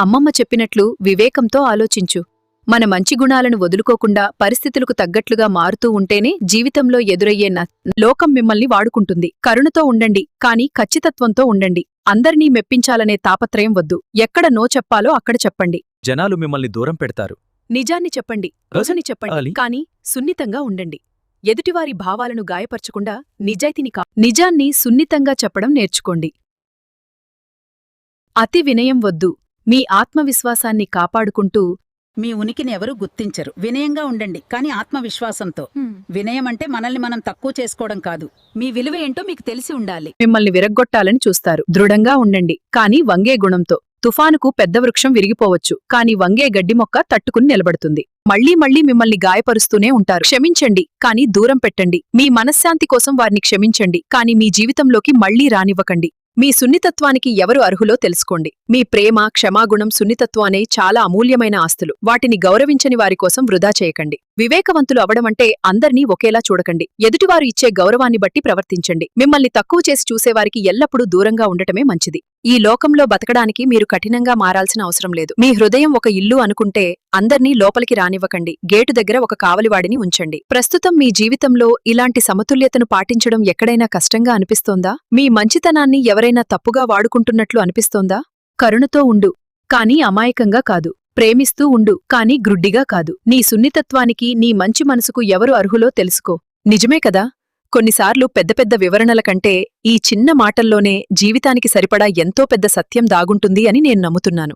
అమ్మమ్మ చెప్పినట్లు వివేకంతో ఆలోచించు. మన మంచి గుణాలను వదులుకోకుండా పరిస్థితులకు తగ్గట్లుగా మారుతూ ఉంటేనే జీవితంలో ఎదురయ్యే లోకం మిమ్మల్ని వాడుకుంటుంది. కరుణతో ఉండండి, కాని ఖచ్చితత్వంతో ఉండండి. అందరినీ మెప్పించాలనే తాపత్రయం వద్దు. ఎక్కడ నో చెప్పాలో అక్కడ చెప్పండి. జనాలు మిమ్మల్ని దూరం పెడతారు. నిజాన్ని చెప్పండి, రోజుని చెప్పండి, కాని సున్నితంగా ఉండండి. ఎదుటివారి భావాలను గాయపరచకుండా నిజాన్ని సున్నితంగా చెప్పడం నేర్చుకోండి. అతి వినయం వద్దు. మీ ఆత్మవిశ్వాసాన్ని కాపాడుకుంటూ మీ ఉనికిని ఎవరూ గుర్తించరు. వినయంగా ఉండండి, కానీ ఆత్మవిశ్వాసంతో. వినయం అంటే మనల్ని మనం తక్కువ చేసుకోవడం కాదు. మీ విలువ ఏంటో మీకు తెలిసి ఉండాలి. మిమ్మల్ని విరగ్గొట్టాలని చూస్తారు. దృఢంగా ఉండండి, కాని వంగే గుణంతో. తుఫానుకు పెద్ద వృక్షం విరిగిపోవచ్చు, కాని వంగే గడ్డి మొక్క తట్టుకుని నిలబడుతుంది. మళ్లీ మళ్లీ మిమ్మల్ని గాయపరుస్తూనే ఉంటారు. క్షమించండి, కాని దూరం పెట్టండి. మీ మనశ్శాంతి కోసం వారిని క్షమించండి, కాని మీ జీవితంలోకి మళ్లీ రానివ్వకండి. మీ సున్నితత్వానికి ఎవరు అర్హులో తెలుసుకోండి. మీ ప్రేమ, క్షమాగుణం, సున్నితత్వం అనే చాలా అమూల్యమైన ఆస్తులు. వాటిని గౌరవించని వారి కోసం వృధా చేయకండి. వివేకవంతులు అవడమంటే అందర్నీ ఒకేలా చూడకండి. ఎదుటివారు ఇచ్చే గౌరవాన్ని బట్టి ప్రవర్తించండి. మిమ్మల్ని తక్కువ చేసి చూసేవారికి ఎల్లప్పుడూ దూరంగా ఉండటమే మంచిది. ఈ లోకంలో బతకడానికి మీరు కఠినంగా మారాల్సిన అవసరం లేదు. మీ హృదయం ఒక ఇల్లు అనుకుంటే అందర్నీ లోపలికి రానివ్వకండి. గేటు దగ్గర ఒక కావలివాడిని ఉంచండి. ప్రస్తుతం మీ జీవితంలో ఇలాంటి సమతుల్యతను పాటించడం ఎక్కడైనా కష్టంగా అనిపిస్తోందా? మీ మంచితనాన్ని ఎవరైనా తప్పుగా వాడుకుంటున్నట్లు అనిపిస్తోందా? కరుణతో ఉండు, కాని అమాయకంగా కాదు. ప్రేమిస్తూ ఉండు, కాని గ్రుడ్డిగా కాదు. నీ సున్నితత్వానికి, నీ మంచి మనసుకు ఎవరు అర్హులో తెలుసుకో. నిజమే కదా? కొన్నిసార్లు పెద్ద పెద్ద వివరణల కంటే ఈ చిన్న మాటల్లోనే జీవితానికి సరిపడా ఎంతో పెద్ద సత్యం దాగుంటుంది అని నేను నమ్ముతున్నాను.